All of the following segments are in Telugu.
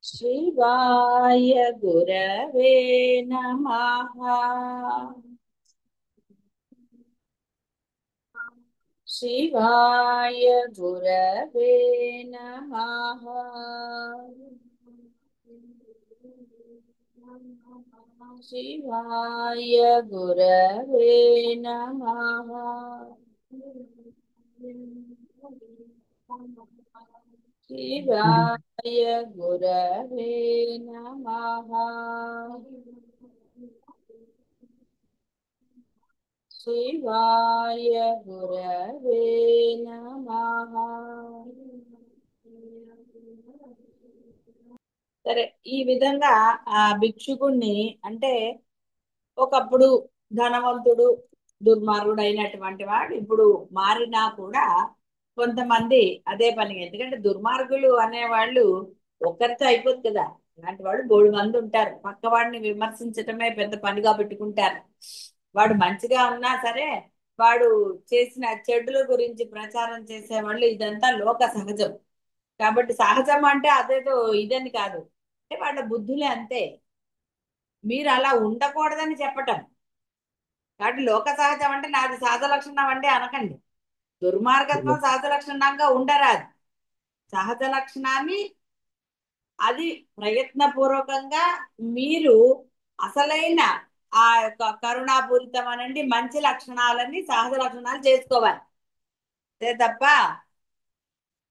శివాయ గురవే నమః. శివాయ గురవే నమః. శివాయ గురవే నమః. శివాయ గురవే నమః. శివాయ గురవే నమః. సరే, ఈ విధంగా ఆ భిక్షుకుణ్ణి అంటే ఒకప్పుడు ధనవంతుడు దుర్మార్గుడు అయినటువంటి వాడు ఇప్పుడు మారినా కూడా కొంతమంది అదే పని, ఎందుకంటే దుర్మార్గులు అనేవాళ్ళు ఒక్కరితో అయిపోదు కదా. అలాంటి వాళ్ళు బోడు మంది ఉంటారు, పక్క వాడిని విమర్శించటమే పెద్ద పనిగా పెట్టుకుంటారు. వాడు మంచిగా ఉన్నా సరే వాడు చేసిన చెడుల గురించి ప్రచారం చేసేవాళ్ళు, ఇదంతా లోక సహజం. కాబట్టి సహజం అంటే అదేదో ఇదని కాదు, అంటే వాళ్ళ బుద్ధులే అంతే. మీరు అలా ఉండకూడదని చెప్పటం. కాబట్టి లోక సహజం అంటే నాది సహజ లక్షణం అంటే అనకండి. దుర్మార్గత్వం సహజ లక్షణంగా ఉండరాదు. సహజ లక్షణాన్ని అది ప్రయత్నపూర్వకంగా మీరు అసలైన ఆ యొక్క కరుణాపూరితం అనండి మంచి లక్షణాలన్నీ సహజ లక్షణాలు చేసుకోవాలి. అంతే తప్ప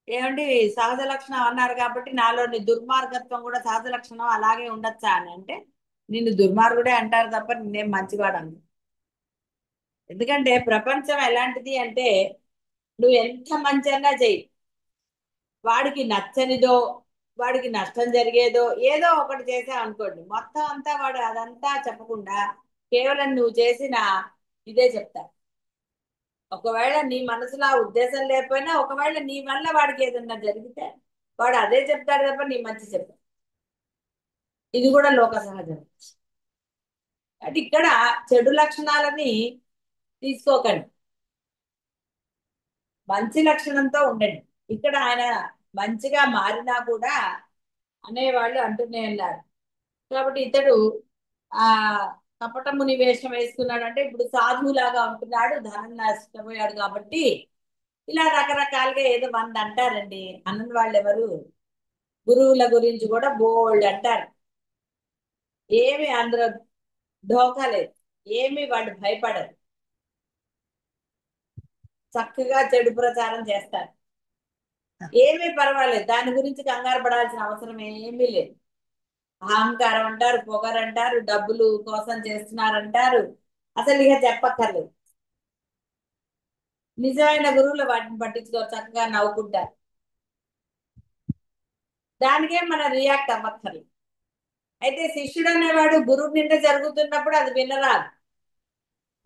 ఏమండి సహజ లక్షణం అన్నారు కాబట్టి నాలోని దుర్మార్గత్వం కూడా సహజ లక్షణం అలాగే ఉండొచ్చా అని అంటే నిన్ను దుర్మార్గుడే అంటారు తప్ప నిన్నేం మంచివాడు అన్నారు. ఎందుకంటే ప్రపంచం ఎలాంటిది అంటే నువ్వు ఎంత మంచైనా చెయ్యి, వాడికి నచ్చనిదో వాడికి నష్టం జరిగేదో ఏదో ఒకటి చేసావు అనుకోండి, మొత్తం అంతా వాడు అదంతా చెప్పకుండా కేవలం నువ్వు చేసిన ఇదే చెప్తారు. ఒకవేళ నీ మనసులో ఆ ఉద్దేశం లేకపోయినా ఒకవేళ నీ వల్ల వాడికి ఏదన్నా జరిగితే వాడు అదే చెప్తాడు తప్ప నీ మంచి చెప్తాడు. ఇది కూడా లోక సహజం. అంటే ఇక్కడ చెడు లక్షణాలని తీసుకోకండి, మంచి లక్షణంతో ఉండండి. ఇక్కడ ఆయన మంచిగా మారినా కూడా అనేవాళ్ళు అంటూనే ఉన్నారు. కాబట్టి ఇతడు ఆ కపటముని వేషం వేసుకున్నాడు అంటే ఇప్పుడు సాధువులాగా ఉంటున్నాడు, ధనం నష్టపోయాడు కాబట్టి ఇలా రకరకాలుగా ఏదో మంది అంటారండి. అన్నది వాళ్ళు ఎవరు, గురువుల గురించి కూడా బోల్డ్ అంటారు. ఏమి అందులో ఢోకా లేదు, ఏమి వాళ్ళు భయపడరు, చక్కగా చెడు ప్రచారం చేస్తారు. ఏమీ పర్వాలేదు, దాని గురించి కంగారు పడాల్సిన అవసరం ఏమీ లేదు. అహంకారం అంటారు, పొగరంటారు, డబ్బులు కోసం చేస్తున్నారంటారు, అసలు ఇక చెప్పక్కర్లేదు. నిజమైన గురువులు వాటిని పట్టించుకోరు, చక్కగా నవ్వుకుంటారు. దానికే మనం రియాక్ట్ అవ్వక్కర్లేదు. అయితే శిష్యుడు అనేవాడు గురువు నింద జరుగుతున్నప్పుడు అది వినరాదు.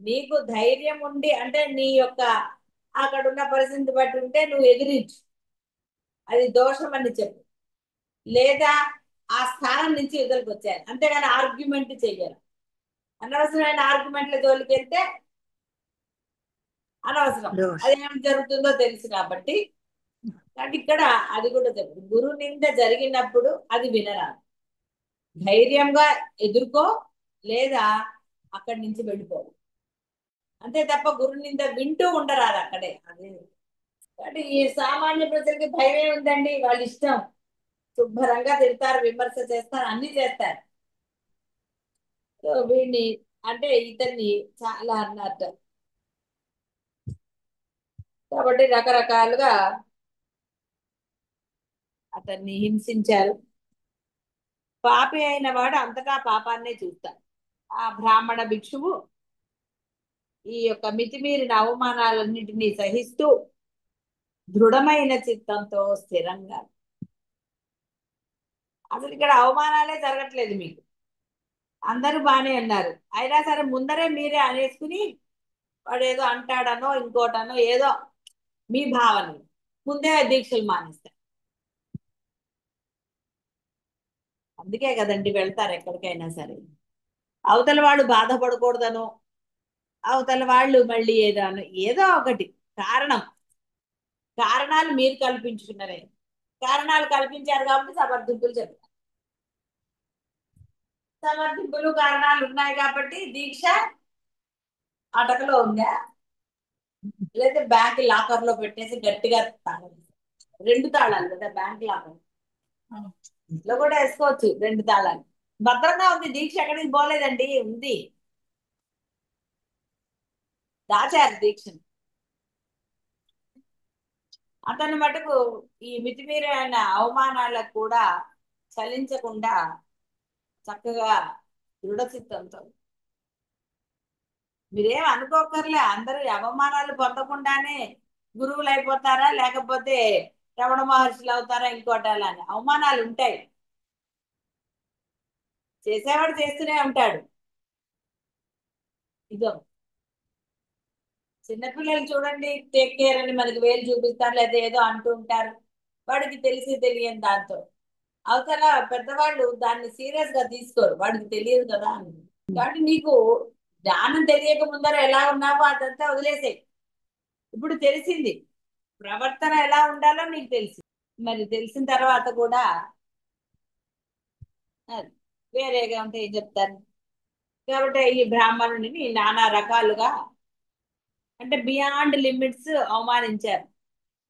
నీకు ధైర్యం ఉండి అంటే నీ యొక్క అక్కడ ఉన్న పరిస్థితిని బట్టి ఉంటే నువ్వు ఎదిరించు, అది దోషం అని చెప్పు, లేదా ఆ స్థానం నుంచి ఎదురుకు వచ్చాను, అంతేగాని ఆర్గ్యుమెంట్ చెయ్యాలి. అనవసరమైన ఆర్గ్యుమెంట్ల జోలికి వెళ్తే అనవసరం, దోష్ అదేం జరుగుతుందో తెలుసు కాబట్టి. కాబట్టి ఇక్కడ అది కూడా చెప్పు, గురు నింద జరిగినప్పుడు అది వినరాదు, ధైర్యంగా ఎదుర్కో, లేదా అక్కడి నుంచి వెళ్ళిపో. అంతే తప్ప గురు నింద వింటూ ఉండరాదు అక్కడే. అదే కాబట్టి ఈ సామాన్య ప్రజలకి భయమే ఉందండి, వాళ్ళ ఇష్టం, శుభ్రంగా తిడతారు, విమర్శ చేస్తారు, అన్ని చేస్తారు. సో వీడిని అంటే ఇతన్ని చాలా అన్నట్టు. కాబట్టి రకరకాలుగా అతన్ని హింసించారు. పాపి అయిన వాడు అంతగా పాపాన్నే చూస్తాడు. ఆ బ్రాహ్మణ భిక్షువు ఈ యొక్క మితిమీరిన అవమానాలన్నింటినీ సహిస్తూ దృఢమైన చిత్తంతో స్థిరంగా, అసలు ఇక్కడ అవమానాలే జరగట్లేదు మీకు, అందరూ బానే ఉన్నారు, అయినా సరే ముందరే మీరే అనేసుకుని వాడు ఏదో అంటాడనో ఇంకోటనో ఏదో మీ భావన ముందే దీక్షలు మానేస్తారు. అందుకే కదండి వెళ్తారు ఎక్కడికైనా సరే, అవతల వాళ్ళు బాధపడకూడదనో, అవతల వాళ్ళు మళ్ళీ ఏదో ఏదో ఒకటి కారణం, కారణాలు మీరు కల్పించుకున్నారే, కారణాలు కల్పించారు కాబట్టి సమర్థింపులు చెప్తారు. సమర్థింపులు కారణాలు ఉన్నాయి కాబట్టి దీక్ష అటకలో ఉందా, లేదా బ్యాంక్ లాకర్ లో పెట్టేసి గట్టిగా తాళం రెండు తాళాలు కదా బ్యాంక్ లాకర్, ఇంట్లో కూడా వేసుకోవచ్చు రెండు తాళాలు. భద్రంగా ఉంది, దీక్ష ఎక్కడికి పోలేదండి, ఉంది. దాచారు దీక్షను. అతను మటుకు ఈ మితిమీరైన అవమానాలకు కూడా చలించకుండా చక్కగా దృఢచిత్తంతో, మీరేం అనుకోకర్లే అందరూ అవమానాలు పొందకుండానే గురువులు అయిపోతారా, లేకపోతే రమణ మహర్షులు అవుతారా, ఇంకోటాలని అవమానాలు ఉంటాయి. చేసేవాడు చేస్తూనే ఉంటాడు. ఇదో చిన్నపిల్లలు చూడండి, టేక్ కేర్ అని మనకి వేలు చూపిస్తారు, లేదా ఏదో అంటూ ఉంటారు, వాడికి తెలిసి తెలియని దాంతో. అవతల పెద్దవాళ్ళు దాన్ని సీరియస్ గా తీసుకోరు, వాడికి తెలియదు కదా అని. కాబట్టి నీకు జ్ఞానం తెలియక ముందర ఎలా ఉన్నావో అదంతా వదిలేసాయి. ఇప్పుడు తెలిసింది, ప్రవర్తన ఎలా ఉండాలో నీకు తెలిసి, మరి తెలిసిన తర్వాత కూడా అది వేరేగా ఉంటే ఏం చెప్తారు. కాబట్టి ఈ బ్రాహ్మణుడిని నానా రకాలుగా, అంటే బియాండ్ లిమిట్స్ అవమానించారు.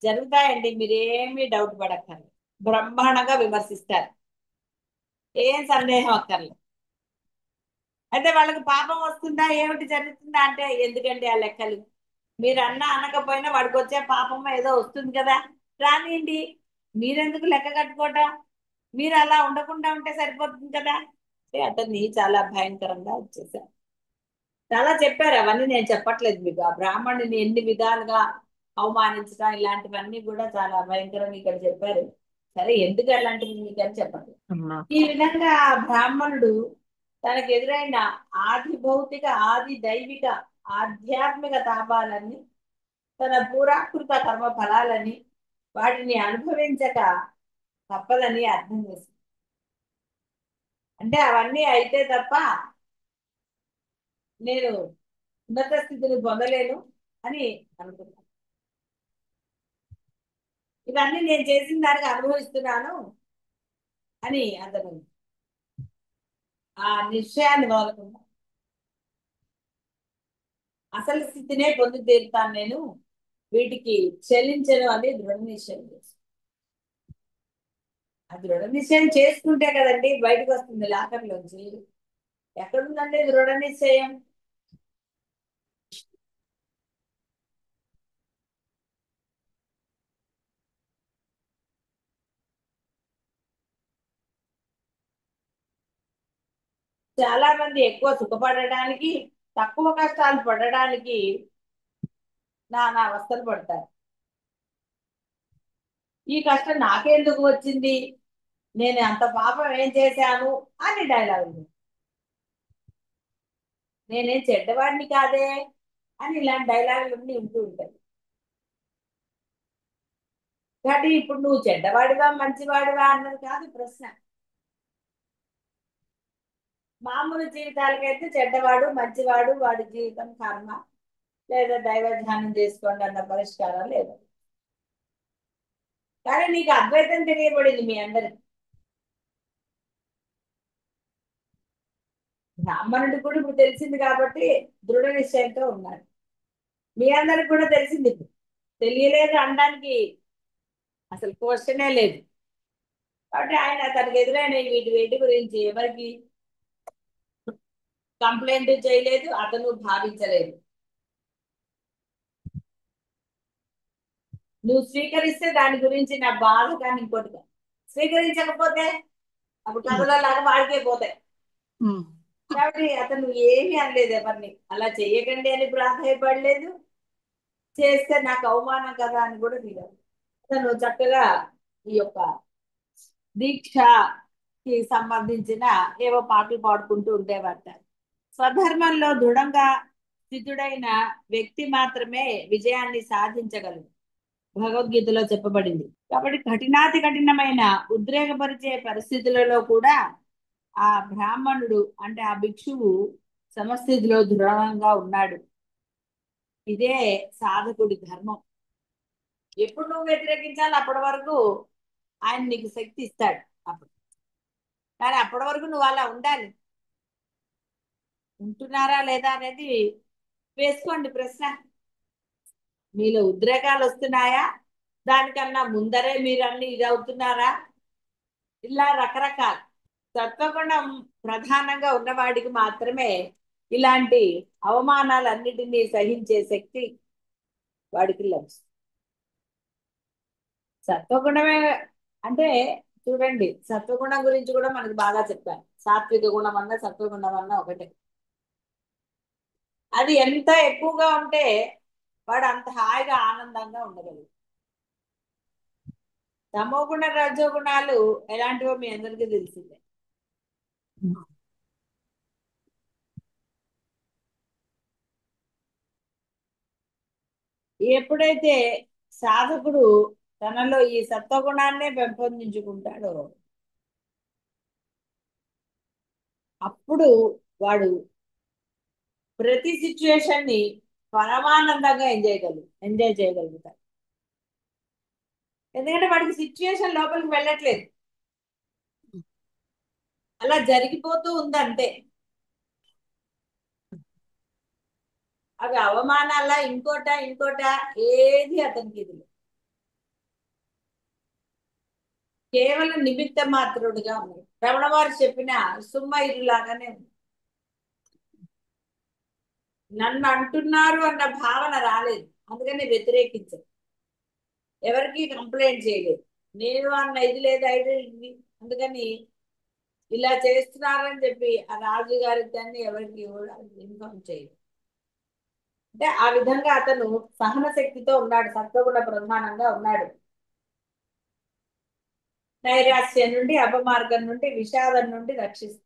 జరుగుతాయండి, మీరేమీ డౌట్ పడక్కర్లేదు. బ్రహ్మాండంగా విమర్శిస్తారు, ఏం సందేహం అక్కర్లేదు. అయితే వాళ్ళకి పాపం వస్తుందా, ఏమిటి జరుగుతుందా అంటే, ఎందుకండి ఆ లెక్కలు, మీరు అన్నా అనకపోయినా వాడికి వచ్చే పాపం ఏదో వస్తుంది కదా, రానియండి, మీరెందుకు లెక్క కట్టుకోవటం, మీరు అలా ఉండకుండా ఉంటే సరిపోతుంది కదా. అంటే అతన్ని చాలా భయంకరంగా వచ్చేసారు. చాలా చెప్పారు, అవన్నీ నేను చెప్పట్లేదు మీకు. ఆ బ్రాహ్మణుని ఎన్ని విధాలుగా అవమానించడం ఇలాంటివన్నీ కూడా చాలా భయంకరంగా ఇక్కడ చెప్పారు. సరే, ఎందుకు అలాంటివి మీకు అని చెప్పండి. ఈ విధంగా ఆ బ్రాహ్మణుడు తనకు ఎదురైన ఆది భౌతిక, ఆది దైవిక, ఆధ్యాత్మిక తాపాలని, తన పూరాకృత కర్మ ఫలాలని, వాటిని అనుభవించక తప్పదని అర్థం చేసింది. అంటే అవన్నీ అయితే తప్ప నేను ఉన్నత స్థితిని పొందలేను అని అనుకున్నాను. ఇవన్నీ నేను చేసిన దానికి అనుభవిస్తున్నాను అని అతను ఆ నిశ్చయాన్ని మొదలుకున్నాను. అసలు స్థితినే పొంది తీరుతాను నేను, వీటికి చెల్లించను అని దృఢ నిశ్చయం చేసి, ఆ దృఢ నిశ్చయం చేసుకుంటే కదండి బయటకు వస్తుంది లాకర్లోంచి. ఎక్కడుందండి దృఢ నిశ్చయం? చాలా మంది ఎక్కువ సుఖపడడానికి, తక్కువ కష్టాలు పడడానికి నానా అవస్థలు పడతారు. ఈ కష్టం నాకెందుకు వచ్చింది, నేను అంత పాపం ఏం చేశాను అని డైలాగ్, నేనేం చెడ్డవాడిని కాదే అని ఇలాంటి డైలాగులన్నీ ఉంటూ ఉంటాయి. కాబట్టి ఇప్పుడు నువ్వు చెడ్డవాడివా మంచివాడివా అన్నది కాదు ప్రశ్న. మామూలు జీవితాలకైతే చెడ్డవాడు మంచివాడు వాడి జీవితం కర్మ, లేదా దైవ ధ్యానం చేసుకోండి అన్న పరిష్కారం లేదు. కానీ నీకు అద్వైతం తెలియబడింది మీ అందరికి. బ్రాహ్మణుడికి కూడా ఇప్పుడు తెలిసింది కాబట్టి దృఢ నిశ్చయంతో ఉన్నాడు. మీ అందరికి కూడా తెలిసింది ఇప్పుడు. తెలియలేదు అనడానికి అసలు క్వశ్చనే లేదు. కాబట్టి ఆయన తనకు ఎదురైన వీటి వీటి గురించి ఎవరికి కంప్లైంట్ చేయలేదు, అతను భావించలేదు. నువ్వు స్వీకరిస్తే దాని గురించి నా బాధ, కానీ ఇంకోటి కాదు. స్వీకరించకపోతే అప్పుడు కథలో లాగా వాడికే పోతాయి. కాబట్టి అతను ఏమీ అనలేదు ఎవరిని, అలా చెయ్యకండి అని ప్రాధాయపడలేదు, చేస్తే నాకు అవమానం కదా అని కూడా ఫీల్. అతను చక్కగా ఈ యొక్క దీక్షకి సంబంధించిన ఏవో పాటలు పాడుకుంటూ ఉండేవాట. స్వధర్మంలో దృఢంగా స్థితుడైన వ్యక్తి మాత్రమే విజయాన్ని సాధించగలడు, భగవద్గీతలో చెప్పబడింది. కాబట్టి కఠినాతి కఠినమైన ఉద్రేకపరిచే పరిస్థితులలో కూడా ఆ బ్రాహ్మణుడు అంటే ఆ భిక్షువు సమస్థితిలో దృఢంగా ఉన్నాడు. ఇదే సాధకుడి ధర్మం. ఎప్పుడు నువ్వు వ్యతిరేకించాలి అప్పటి వరకు ఆయన నీకు శక్తి ఇస్తాడు అప్పుడు. కానీ అప్పటి వరకు నువ్వు అలా ఉండాలి. ఉంటున్నారా లేదా అనేది వేసుకోండి ప్రశ్న. మీలో ఉద్రేకాలు వస్తున్నాయా? దానికన్నా ముందరే మీరు అన్ని ఇది అవుతున్నారా? ఇలా రకరకాల సత్వగుణం ప్రధానంగా ఉన్నవాడికి మాత్రమే ఇలాంటి అవమానాలన్నిటినీ సహించే శక్తి వాడికి లభిస్తుంది. సత్వగుణమే అంటే చూడండి, సత్వగుణం గురించి కూడా మనకి బాగా చెప్పాను. సాత్విక గుణం అన్నా సత్వగుణం అన్నా ఒకటే. అది ఎంత ఎక్కువగా ఉంటే వాడు అంత హాయిగా ఆనందంగా ఉండగలడు. తమో గుణ రజో గుణాలు ఎలాంటివో మీ అందరికీ తెలిసిందే. ఎప్పుడైతే సాధకుడు తనలో ఈ సత్వగుణాన్నే పెంపొందించుకుంటాడో అప్పుడు వాడు ప్రతి సిచ్యుయేషన్ ని పరమానందంగా ఎంజాయ్ చేయగలుగుతాడు. ఎందుకంటే వాడికి సిచ్యుయేషన్ లోపలికి వెళ్ళట్లేదు, అలా జరిగిపోతూ ఉందంతే. అవి అవమానాల ఇంకోట ఏది అతనికి ఇది లేదు. కేవలం నిమిత్త మాత్రుడుగా ఉన్నాడు. రమణ వారు చెప్పిన సుమ్మ ఇరులాగానే ఉంది. నన్ను అంటున్నారు అన్న భావన రాలేదు, అందుకని వ్యతిరేకించదు. ఎవరికి కంప్లైంట్ చేయలేదు. నేను అన్న ఇది లేదు ఐడి ఇది, అందుకని ఇలా చేస్తున్నారని చెప్పి ఆ రాజు గారికి దాన్ని ఎవరికి కూడా ఇన్ఫార్మ్ చేయలేదు. అంటే ఆ విధంగా అతను సహన శక్తితో ఉన్నాడు, సత్వగుణ ప్రధానంగా ఉన్నాడు. నైరాశ్యం నుండి, అపమార్గం నుండి, విషాదం నుండి రక్షిస్తుంది.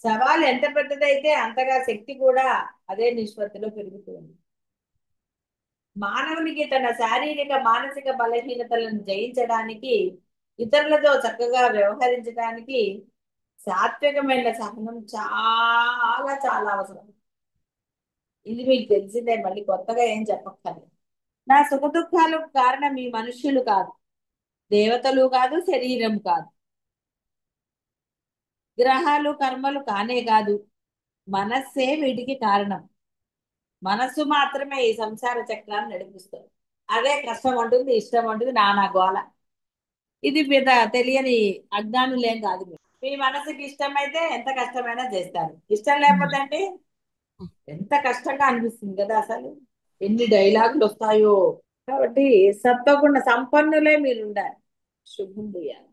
సవాలు ఎంత పెద్దదైతే అంతగా శక్తి కూడా అదే నిష్పత్తిలో పెరుగుతుంది. మానవునికి తన శారీరక మానసిక బలహీనతలను జయించడానికి, ఇతరులతో చక్కగా వ్యవహరించడానికి సాత్వికమైన సహనం చాలా చాలా అవసరం. ఇది మీకు తెలిసిందే, మళ్ళీ కొత్తగా ఏం చెప్పక్కర్లేదు. నా సుఖ దుఃఖాలకు కారణం ఈ మనుష్యులు కాదు, దేవతలు కాదు, శరీరం కాదు, గ్రహాలు కర్మలు కానే కాదు, మనస్సే వీటికి కారణం. మనస్సు మాత్రమే ఈ సంసార చక్రాన్ని నడిపిస్తుంది. అదే కష్టం ఉంటుంది, ఇష్టం ఉంటుంది, నానా గోల. ఇది పెద్ద తెలియని అజ్ఞానులేం కాదు మీరు. మీ మనసుకి ఇష్టమైతే ఎంత కష్టమైనా చేస్తారు, ఇష్టం లేకపోతే అంటే ఎంత కష్టంగా అనిపిస్తుంది కదా అసలు. ఎన్ని డైలాగులు వస్తాయో. కాబట్టి సత్వగుణ సంపన్నులే మీరు ఉండాలి. శుభం చేయాలి.